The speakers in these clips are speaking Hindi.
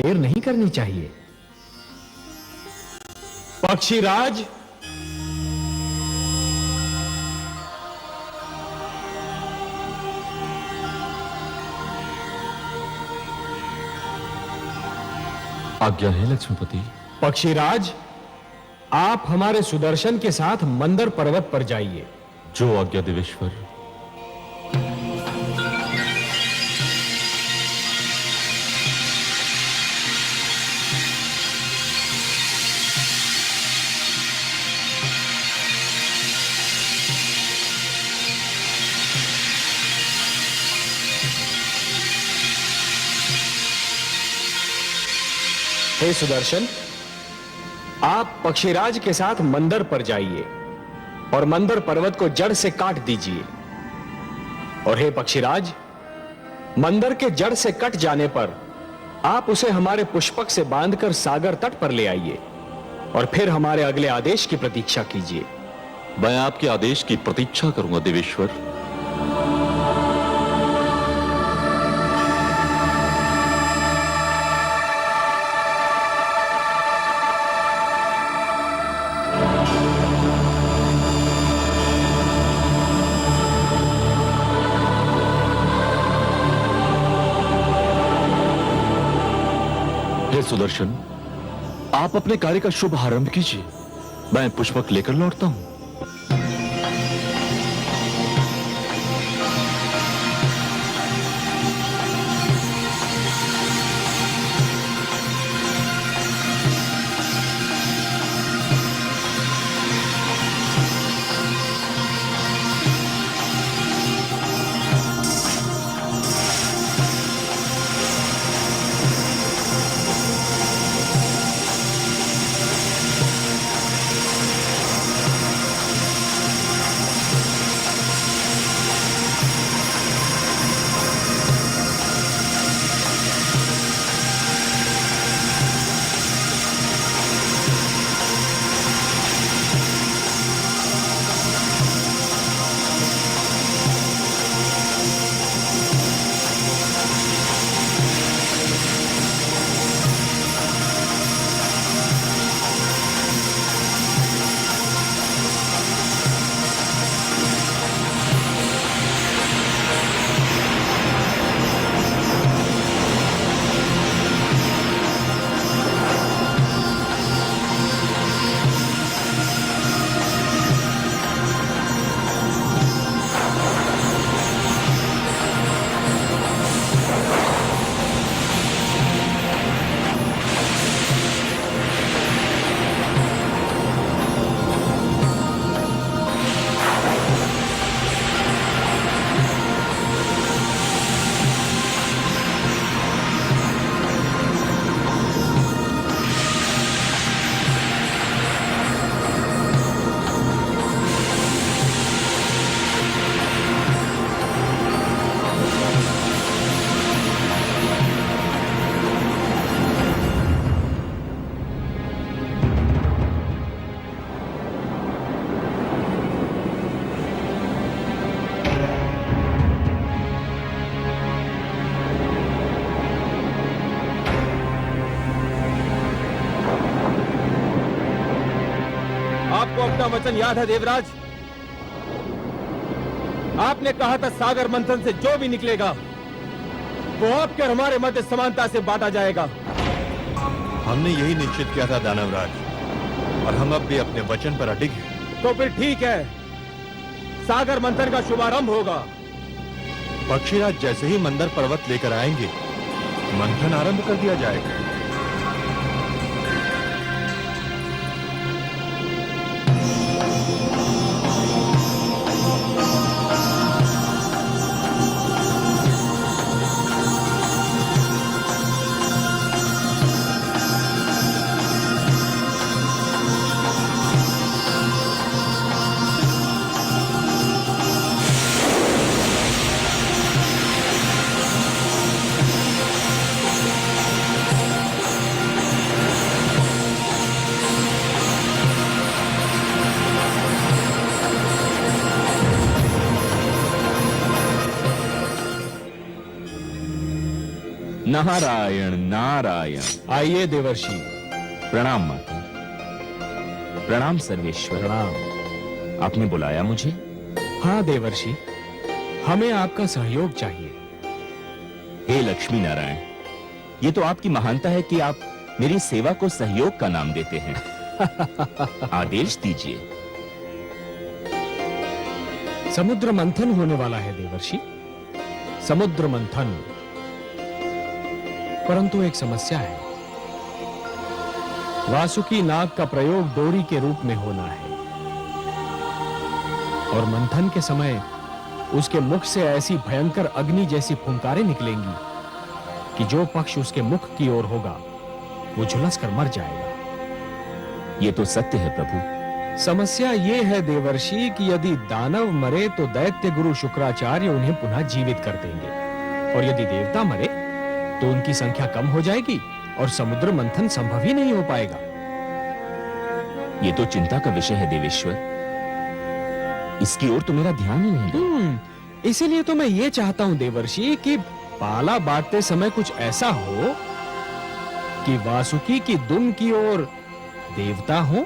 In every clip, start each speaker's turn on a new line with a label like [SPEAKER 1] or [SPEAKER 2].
[SPEAKER 1] देर नहीं करनी चाहिए। पक्षीराज,
[SPEAKER 2] आज्ञा है लक्ष्मीपति।
[SPEAKER 1] पक्षीराज, आप हमारे सुदर्शन के साथ मंदर पर्वत पर जाइए।
[SPEAKER 2] जो आज्ञा देवेश्वर।
[SPEAKER 1] हे सुदर्शन, आप पक्षीराज के साथ मंदर पर जाइए और मंदर पर्वत को जड़ से काट दीजिए। और हे पक्षीराज, मंदर के जड़ से कट जाने पर आप उसे हमारे पुष्पक से बांधकर सागर तट पर ले आइए और फिर हमारे अगले आदेश की प्रतीक्षा कीजिए।
[SPEAKER 2] मैं आपके आदेश की प्रतीक्षा करूंगा देवेश्वर। सुदर्शन, आप अपने कार्य का शुभ आरंभ कीजिए। मैं पुष्पक लेकर लौटता हूं।
[SPEAKER 3] अपना वचन याद है देवराज? आपने कहा था सागर मंथन से जो भी निकलेगा वो आपके और हमारे मध्य समानता से बांटा जाएगा।
[SPEAKER 4] हमने यही निश्चित किया था दानवराज, और हम अब भी अपने वचन पर अडिग हैं।
[SPEAKER 3] तो फिर ठीक है, सागर मंथन का शुभारंभ होगा।
[SPEAKER 4] पक्षीराज जैसे ही मंदर पर्वत लेकर आएंगे, मंथन आरंभ कर दिया जाएगा।
[SPEAKER 2] नारायण नारायण।
[SPEAKER 1] आइए देवर्षि।
[SPEAKER 2] प्रणाम माता। प्रणाम सर्वेश्वर।
[SPEAKER 1] प्रणाम।
[SPEAKER 2] आपने बुलाया मुझे?
[SPEAKER 1] हाँ देवर्षि, हमें आपका सहयोग चाहिए।
[SPEAKER 2] हे लक्ष्मी नारायण, ये तो आपकी महानता है कि आप मेरी सेवा को सहयोग का नाम देते हैं। आदेश दीजिए।
[SPEAKER 1] समुद्र मंथन होने वाला है देवर्षि, समुद्र मंथन। परंतु एक समस्या है। वासुकी नाग का प्रयोग डोरी के रूप में होना है और मंथन के समय उसके मुख से ऐसी भयंकर अग्नि जैसी फुंकारें निकलेंगी कि जो पक्ष उसके मुख की ओर होगा वो झुलस कर मर जाएगा।
[SPEAKER 2] ये तो सत्य है प्रभु।
[SPEAKER 1] समस्या ये है देवर्षि कि यदि दानव मरे तो दैत्य गुरु शुक्राचार्य उन्हें पुनः जीवित कर देंगे, और यदि देवता मरे तो उनकी संख्या कम हो जाएगी और समुद्र मंथन संभव ही नहीं हो पाएगा।
[SPEAKER 2] ये तो चिंता का विषय है देवेश्वर। इसकी ओर तो मेरा ध्यान ही नहीं गया।
[SPEAKER 1] इसीलिए तो मैं ये चाहता हूं देवर्षि कि पाला बांटते समय कुछ ऐसा हो कि वासुकी की दुम की ओर देवता हो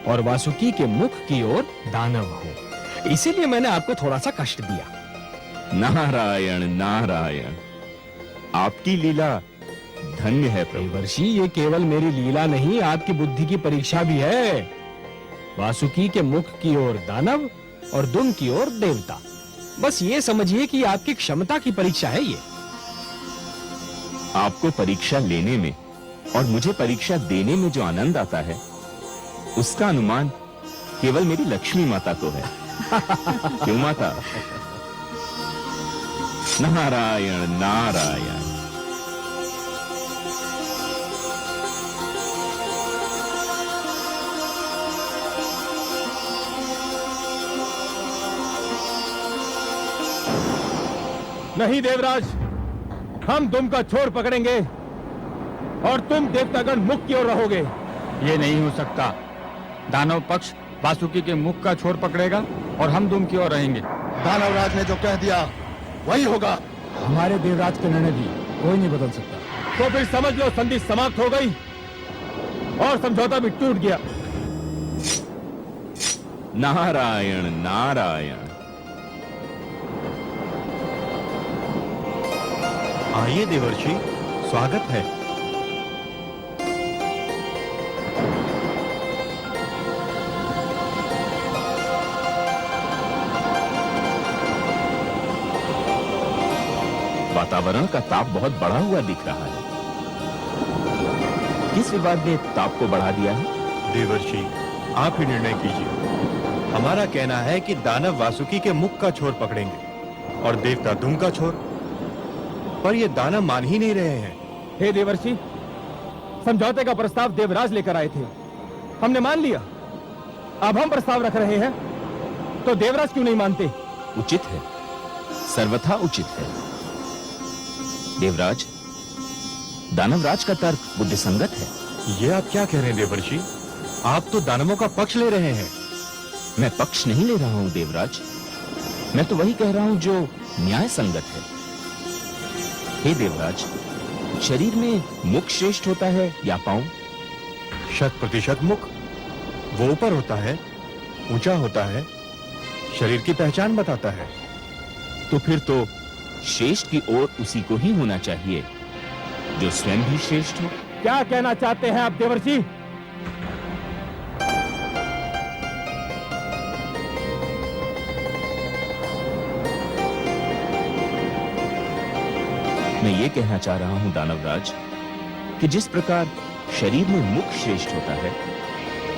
[SPEAKER 1] और वासुकी के मुख की ओर दानव हो। इसीलिए मैंने आपको थोड़ा सा कष्ट दिया।
[SPEAKER 2] नारायण नारायण, आपकी लीला धन्य है प्रभु।
[SPEAKER 1] देवर्षि, ये केवल मेरी लीला नहीं, आपकी बुद्धि की परीक्षा भी है। वासुकी के मुख की ओर दानव और दुम की ओर देवता। बस ये समझिए कि आपकी क्षमता की परीक्षा है ये।
[SPEAKER 2] आपको परीक्षा लेने में और मुझे परीक्षा देने में जो आनंद आता है उसका अनुमान केवल मेरी लक्ष्मी माता को है। क्यों माता? नारायण नारायण।
[SPEAKER 3] नहीं देवराज, हम दुम का छोर पकड़ेंगे और तुम देवतागण मुख की ओर रहोगे।
[SPEAKER 5] ये नहीं हो सकता। दानव पक्ष वासुकी के मुख का छोर पकड़ेगा और हम दुम की ओर रहेंगे।
[SPEAKER 6] दानवराज ने जो कह दिया वही होगा।
[SPEAKER 5] हमारे देवराज के निर्णय भी कोई नहीं बदल सकता।
[SPEAKER 3] तो फिर समझ लो संधि समाप्त हो गई और समझौता भी टूट गया।
[SPEAKER 2] नारायण नारायण।
[SPEAKER 4] आइए देवर्षि, स्वागत है।
[SPEAKER 2] वातावरण का ताप बहुत बढ़ा हुआ दिख रहा है। किस विवाद ने ताप को बढ़ा दिया है?
[SPEAKER 4] देवर्षि, आप ही निर्णय कीजिए। हमारा कहना है कि दानव वासुकी के मुख का छोर पकड़ेंगे और देवता दुम का छोर, पर ये दानव मान ही नहीं रहे हैं।
[SPEAKER 3] हे देवर्षि, समझौते का प्रस्ताव देवराज लेकर आए थे, हमने मान लिया। अब हम प्रस्ताव रख रहे हैं तो देवराज क्यों नहीं मानते?
[SPEAKER 2] उचित है, सर्वथा उचित है। देवराज, दानवराज का तर्क बुद्धिसंगत है।
[SPEAKER 4] ये आप क्या कह रहे हैं देवर्षि? आप तो दानवों का पक्ष ले रहे हैं।
[SPEAKER 2] मैं पक्ष नहीं ले रहा हूं देवराज, मैं तो वही कह रहा हूं जो न्याय संगत है। हे देवराज, शरीर में मुख श्रेष्ठ होता है या पांव?
[SPEAKER 4] 100% मुख। वो ऊपर होता है, ऊंचा होता है, शरीर की पहचान बताता है।
[SPEAKER 2] तो फिर तो श्रेष्ठ की ओर उसी को ही होना चाहिए जो स्वयं भी श्रेष्ठ हो।
[SPEAKER 3] क्या कहना चाहते हैं आप देवर्षि?
[SPEAKER 2] मैं ये कहना चाह रहा हूं दानवराज कि जिस प्रकार शरीर में मुख श्रेष्ठ होता है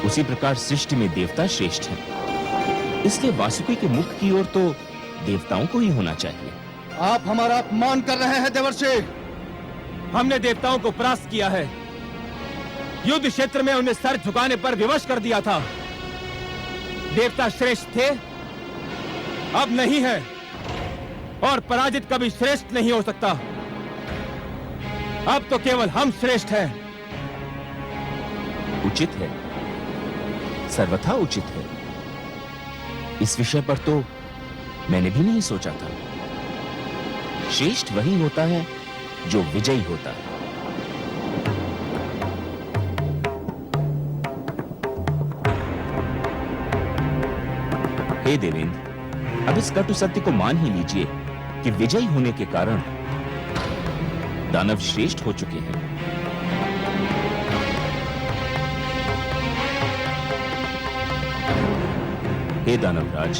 [SPEAKER 2] उसी प्रकार सृष्टि में देवता श्रेष्ठ हैं। इसलिए वासुकी के मुख की ओर तो देवताओं को ही होना चाहिए।
[SPEAKER 6] आप हमारा अपमान कर रहे हैं देवर्षि।
[SPEAKER 3] हमने देवताओं को परास्त किया है, युद्ध क्षेत्र में उन्हें सर झुकाने पर विवश कर दिया था। देवता श्रेष्ठ थे, अब नहीं है, और पराजित कभी श्रेष्ठ नहीं हो सकता। अब तो केवल हम श्रेष्ठ हैं।
[SPEAKER 2] उचित है, सर्वथा उचित है। इस विषय पर तो मैंने भी नहीं सोचा था। श्रेष्ठ वही होता है जो विजयी होता है। हे देवेंद्र, अब इस कटु सत्य को मान ही लीजिए कि विजयी होने के कारण दानव श्रेष्ठ हो चुके हैं। हे दानवराज,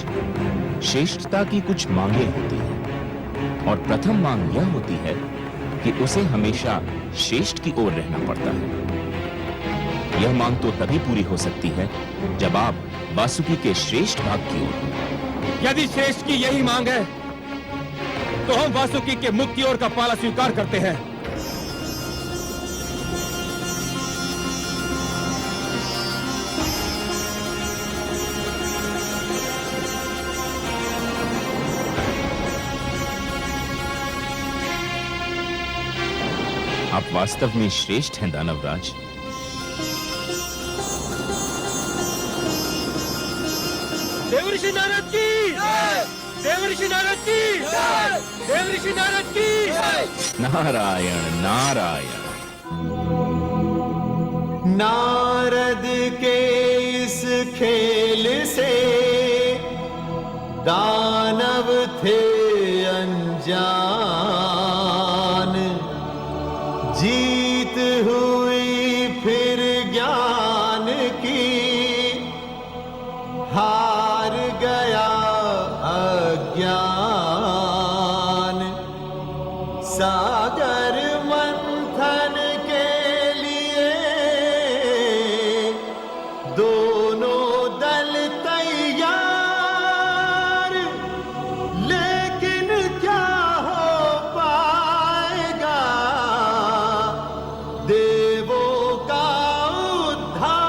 [SPEAKER 2] श्रेष्ठता की कुछ मांगे होती हैं और प्रथम मांग यह होती है कि उसे हमेशा श्रेष्ठ की ओर रहना पड़ता है। यह मांग तो तभी पूरी हो सकती है जब आप वासुकी के श्रेष्ठ भाग की ओर हो।
[SPEAKER 3] यदि श्रेष्ठ की यही मांग है तो हम वासुकी के मुख की ओर का पाला स्वीकार करते हैं।
[SPEAKER 2] आप वास्तव में श्रेष्ठ हैं दानवराज।
[SPEAKER 3] देवऋषि नारद की देवऋषि नारद की देवऋषि नारद की
[SPEAKER 2] नारायण नारायण।
[SPEAKER 7] नारद के इस खेल से दानव थे अनजान, जीत हुई फिर ज्ञान की, हार गया अज्ञान। सागर मंथन के लिए दोनों दल तैयार, लेकिन क्या हो पाएगा देवों का उद्धार।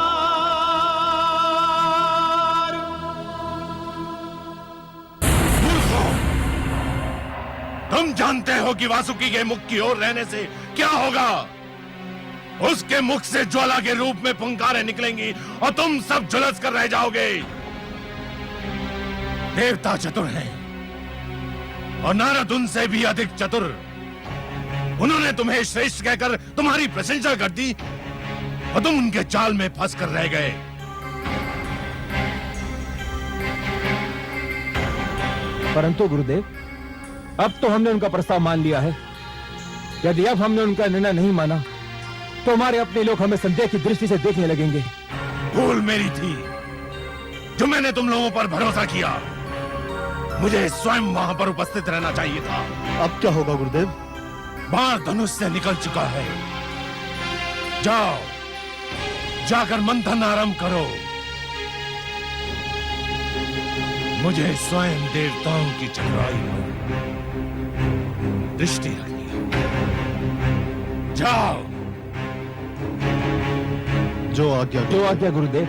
[SPEAKER 4] तुम जानते हो कि वासुकी के मुख की ओर रहने से क्या होगा? उसके मुख से ज्वाला के रूप में फुंकारें निकलेंगी और तुम सब झुलस कर रह जाओगे। देवता चतुर हैं और नारद उनसे भी अधिक चतुर। उन्होंने तुम्हें श्रेष्ठ कहकर तुम्हारी प्रशंसा कर दी और तुम उनके चाल में फंस कर रह गए।
[SPEAKER 3] परंतु गुरुदेव, अब तो हमने उनका प्रस्ताव मान लिया है। यदि अब हमने उनका निर्णय नहीं माना तो हमारे अपने लोग हमें संदेह की दृष्टि से देखने लगेंगे।
[SPEAKER 4] भूल मेरी थी जो मैंने तुम लोगों पर भरोसा किया। मुझे स्वयं वहां पर उपस्थित रहना चाहिए था।
[SPEAKER 6] अब क्या होगा गुरुदेव?
[SPEAKER 4] बाण धनुष से निकल चुका है। जाओ, जाकर मंथन आरंभ करो। मुझे स्वयं देवताओं की चतुराई पर दृष्टि रखनी है। जाओ।
[SPEAKER 6] जो आज्ञा
[SPEAKER 3] गुरुदेव।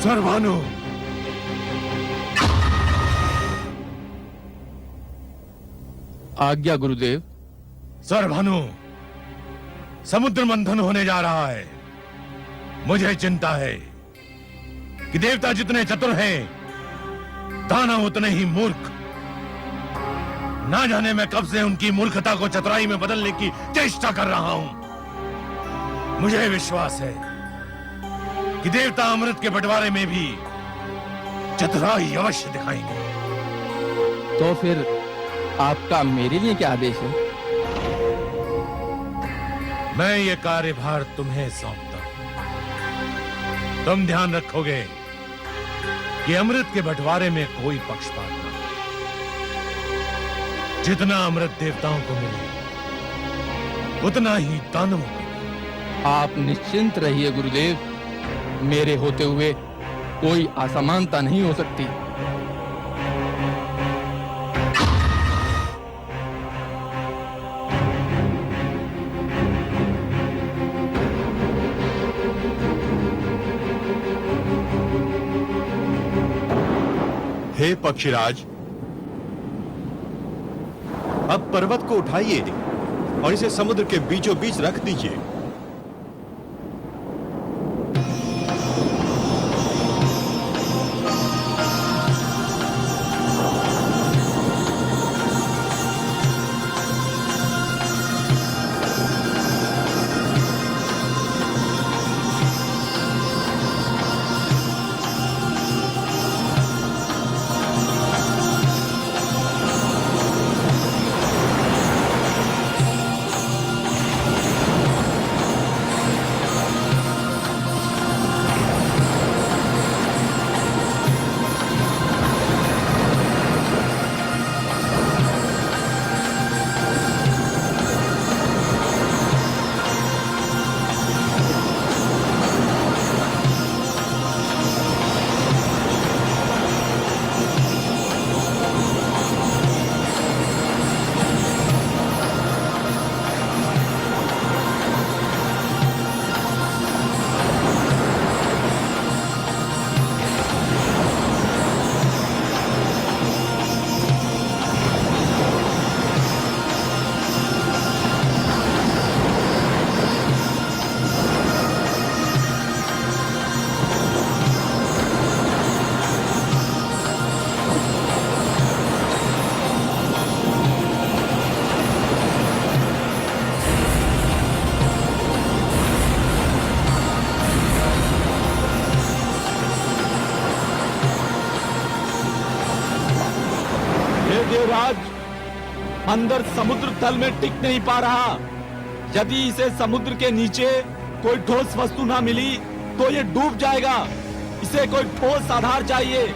[SPEAKER 4] सर्वानु,
[SPEAKER 3] आज्ञा गुरुदेव।
[SPEAKER 4] सर्वानु, समुद्र मंथन होने जा रहा है। मुझे चिंता है कि देवता जितने चतुर हैं, दानव उतने ही मूर्ख। ना जाने मैं कब से उनकी मूर्खता को चतुराई में बदलने की चेष्टा कर रहा हूं। मुझे विश्वास है कि देवता अमृत के बंटवारे में भी चतुराई अवश्य दिखाएंगे।
[SPEAKER 3] तो फिर आपका मेरे लिए क्या आदेश है?
[SPEAKER 4] मैं ये कार्यभार तुम्हें सौंपता हूं। तुम ध्यान रखोगे कि अमृत के बंटवारे में कोई पक्षपात न हो। जितना अमृत देवताओं को मिले उतना ही दानवों को मिले।
[SPEAKER 3] आप निश्चिंत रहिए गुरुदेव। मेरे होते हुए कोई असमानता नहीं हो सकती।
[SPEAKER 6] हे पक्षीराज, अब पर्वत को उठाइए और इसे समुद्र के बीचों बीच रख दीजिए।
[SPEAKER 3] देवराज, अंदर समुद्र तल में टिक नहीं पा रहा। यदि इसे समुद्र के नीचे कोई ठोस वस्तु ना मिली तो ये डूब जाएगा। इसे कोई ठोस आधार चाहिए।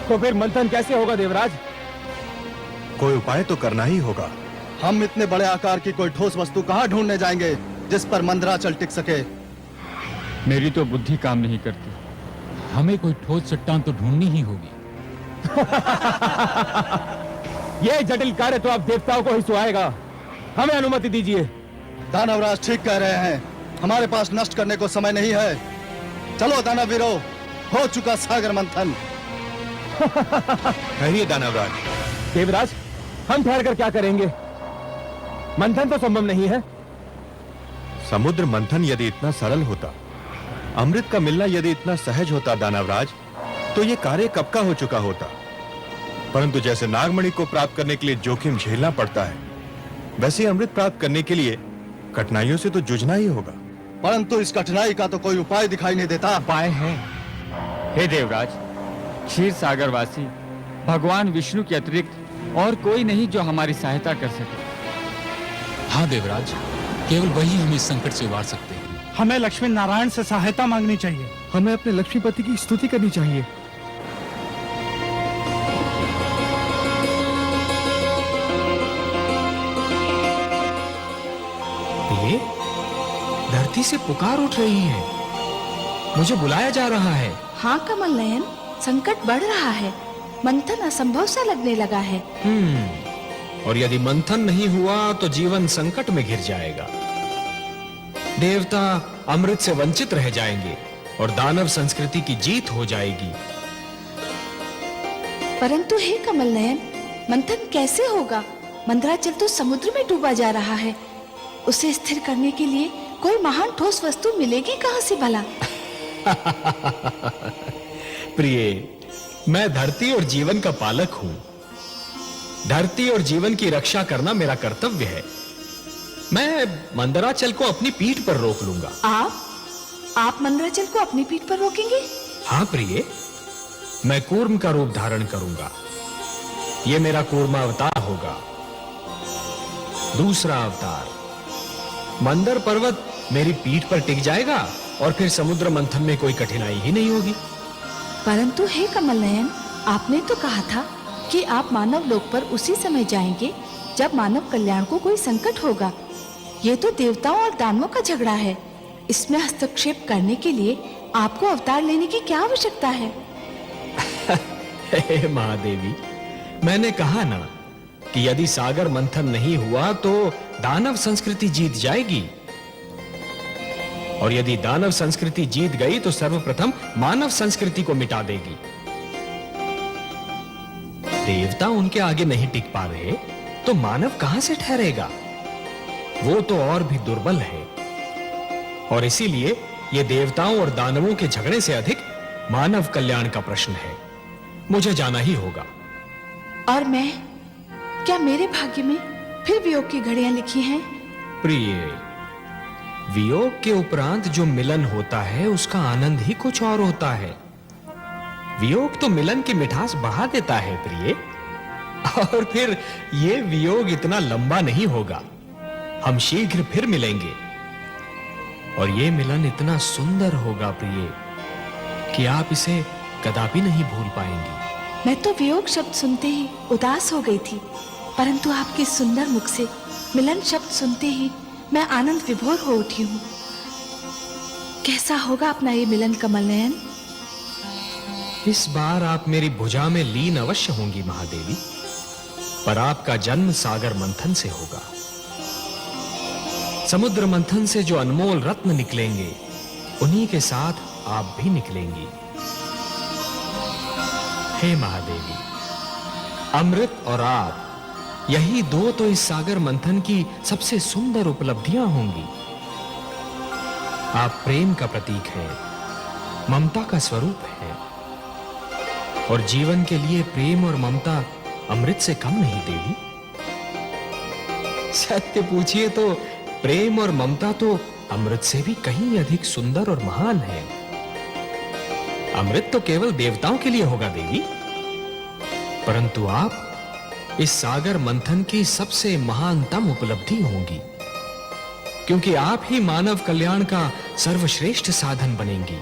[SPEAKER 3] तो फिर मंथन कैसे होगा देवराज?
[SPEAKER 6] कोई उपाय तो करना ही होगा।
[SPEAKER 8] हम इतने बड़े आकार की कोई ठोस वस्तु कहाँ ढूंढने जाएंगे जिस पर मंदराचल टिक सके?
[SPEAKER 5] मेरी तो बुद्धि काम नहीं करती। हमें कोई ठोस चट्टान तो ढूंढनी ही होगी।
[SPEAKER 3] ये जटिल कार्य तो आप देवताओं को ही सुहाएगा। हमें अनुमति दीजिए।
[SPEAKER 8] दानवराज ठीक कह रहे हैं, हमारे पास नष्ट करने को समय नहीं है। चलो दानवीरो, हो चुका सागर मंथन।
[SPEAKER 6] ठहरिए दानवराज।
[SPEAKER 3] देवराज, हम ठहर कर क्या करेंगे? मंथन तो संभव नहीं है।
[SPEAKER 6] समुद्र मंथन यदि इतना सरल होता, अमृत का मिलना यदि इतना सहज होता दानवराज, तो ये कार्य कब का हो चुका होता। परंतु जैसे नागमणि को प्राप्त करने के लिए जोखिम झेलना पड़ता है, वैसे अमृत प्राप्त करने के लिए कठिनाइयों से तो जूझना ही होगा।
[SPEAKER 8] परंतु इस कठिनाई का तो कोई उपाय दिखाई नहीं देता।
[SPEAKER 5] उपाय है। हे देवराज, क्षीर सागरवासी भगवान विष्णु के अतिरिक्त और कोई नहीं जो हमारी सहायता कर सके।
[SPEAKER 9] हाँ देवराज, केवल वही हमें इस संकट से उबार सकते हैं।
[SPEAKER 10] हमें लक्ष्मी नारायण से सहायता मांगनी चाहिए।
[SPEAKER 8] हमें अपने लक्ष्मीपति की स्तुति करनी चाहिए।
[SPEAKER 1] ये धरती से पुकार उठ रही है। मुझे बुलाया जा रहा है।
[SPEAKER 11] हाँ कमल नयन, संकट बढ़ रहा है। मंथन असंभव सा लगने लगा है।
[SPEAKER 1] और यदि मंथन नहीं हुआ तो जीवन संकट में घिर जाएगा। देवता अमृत से वंचित रह जाएंगे और दानव संस्कृति की जीत हो जाएगी।
[SPEAKER 11] परंतु हे कमल नयन, मंथन कैसे होगा? मंदराचल तो समुद्र में डूबा जा रहा है। उसे स्थिर करने के लिए कोई महान ठोस वस्तु मिलेगी कहां से भला?
[SPEAKER 1] प्रिय, मैं धरती और जीवन का पालक हूं। धरती और जीवन की रक्षा करना मेरा कर्तव्य है। मैं मंदराचल को अपनी पीठ पर रोक लूंगा।
[SPEAKER 11] आप मंदराचल को अपनी पीठ पर रोकेंगे?
[SPEAKER 1] हाँ प्रिय, मैं कूर्म का रूप धारण करूंगा। यह मेरा कूर्म अवतार होगा। दूसरा अवतार, मंदर पर्वत मेरी पीठ पर टिक जाएगा और फिर समुद्र मंथन में कोई कठिनाई ही नहीं होगी।
[SPEAKER 11] परंतु हे कमल नयन, आपने तो कहा था कि आप मानव लोक पर उसी समय जाएंगे जब मानव कल्याण को कोई संकट होगा। ये तो देवताओं और दानवों का झगड़ा है। इसमें हस्तक्षेप करने के लिए आपको अवतार लेने की क्या आवश्यकता है?
[SPEAKER 1] हे महादेवी, मैंने कहा ना कि यदि सागर मंथन नहीं हुआ तो दानव संस्कृति जीत जाएगी। और यदि दानव संस्कृति जीत गई तो सर्वप्रथम मानव संस्कृति को मिटा देगी। देवता उनके आगे नहीं टिक पा रहे तो मानव कहां से ठहरेगा? वो तो और भी दुर्बल है। और इसीलिए ये देवताओं और दानवों के झगड़े से अधिक मानव कल्याण का प्रश्न है। मुझे जाना ही होगा।
[SPEAKER 11] और मैं, क्या मेरे भाग्य में फिर वियोग की घड़ियां लिखी हैं?
[SPEAKER 1] प्रिय, वियोग के उपरांत जो मिलन होता है उसका आनंद ही कुछ और होता है। वियोग तो मिलन की मिठास बढ़ा देता है प्रिय। और फिर ये वियोग इतना लंबा नहीं होगा। हम शीघ्र फिर मिलेंगे और ये मिलन इतना सुंदर होगा प्रिय कि आप इसे कदापि नहीं भूल पाएंगी।
[SPEAKER 11] मैं तो वियोग शब्द सुनते ही उदास हो गई थी, परंतु आपके सुंदर मुख से मिलन शब्द सुनते ही मैं आनंद विभोर हो उठी हूँ। कैसा होगा अपना ये मिलन कमल नयन?
[SPEAKER 1] इस बार आप मेरी भुजा में लीन अवश्य होंगी महादेवी, पर आपका जन्म सागर मंथन से होगा। समुद्र मंथन से जो अनमोल रत्न निकलेंगे उन्हीं के साथ आप भी निकलेंगी। हे महादेवी, अमृत और आप, यही दो तो इस सागर मंथन की सबसे सुंदर उपलब्धियां होंगी। आप प्रेम का प्रतीक हैं, ममता का स्वरूप है, और जीवन के लिए प्रेम और ममता अमृत से कम नहीं देवी। सत्य पूछिए तो प्रेम और ममता तो अमृत से भी कहीं अधिक सुंदर और महान है। अमृत तो केवल देवताओं के लिए होगा देवी, परंतु आप इस सागर मंथन की सबसे महानतम उपलब्धि होंगी, क्योंकि आप ही मानव कल्याण का सर्वश्रेष्ठ साधन बनेंगी।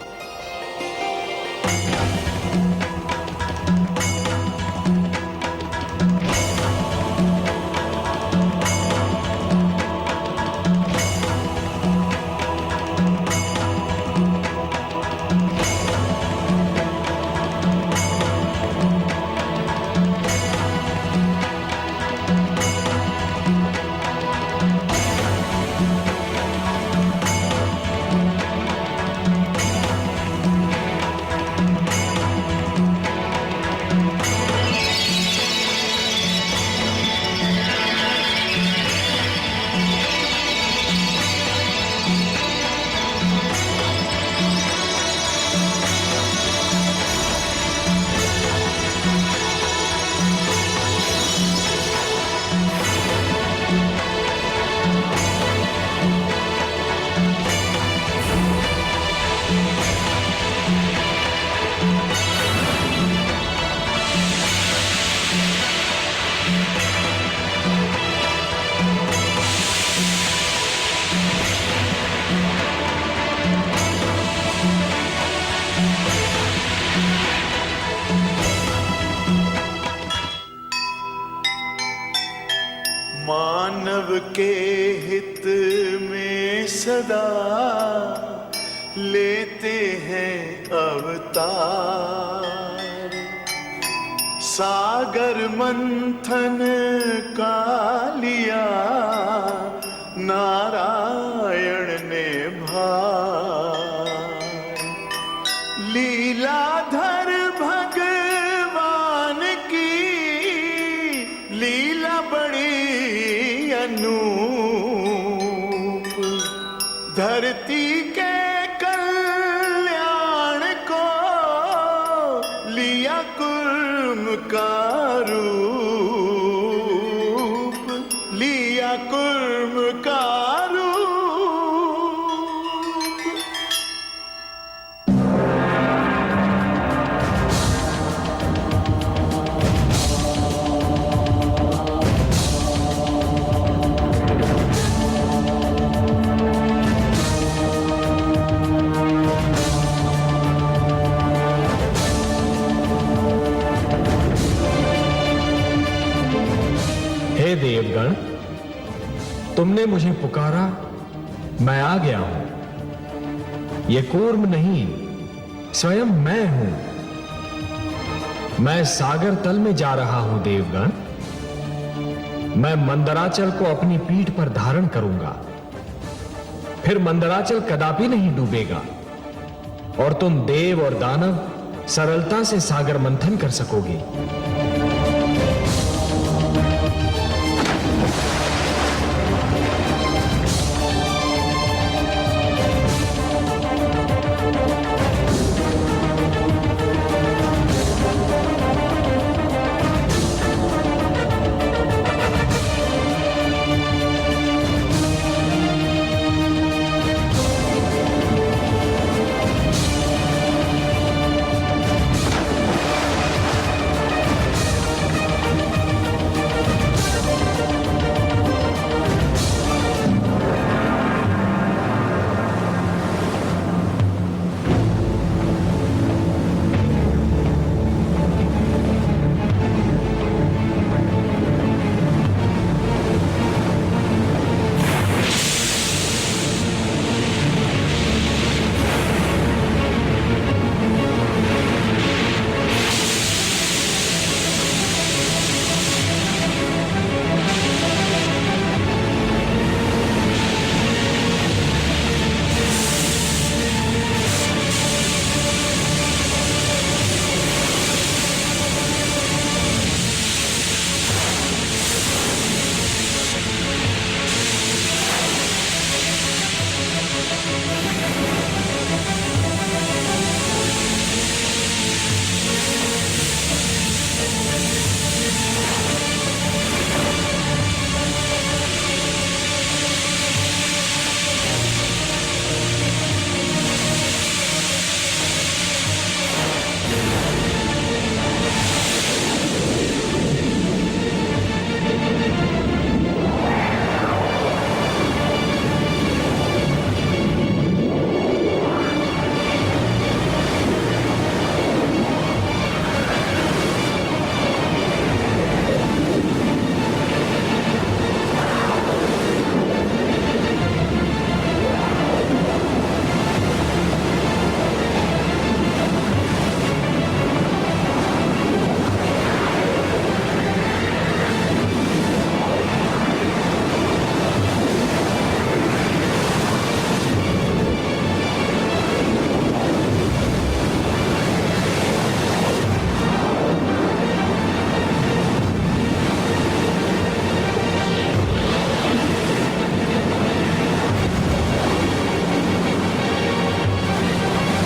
[SPEAKER 7] मानव के हित में सदा लेते हैं अवतार। सागर मंथन का लिया नारायण ने भार। लीलाधर भगवान की लीला बड़ी अनूप। धरती के कल्याण को लिया कुर्म का रूप। लिया कुर्म का
[SPEAKER 1] देवगण, तुमने मुझे पुकारा, मैं आ गया हूं। ये कूर्म नहीं, स्वयं मैं हूं। मैं सागर तल में जा रहा हूं देवगण। मैं मंदराचल को अपनी पीठ पर धारण करूंगा। फिर मंदराचल कदापि नहीं डूबेगा और तुम देव और दानव सरलता से सागर मंथन कर सकोगे।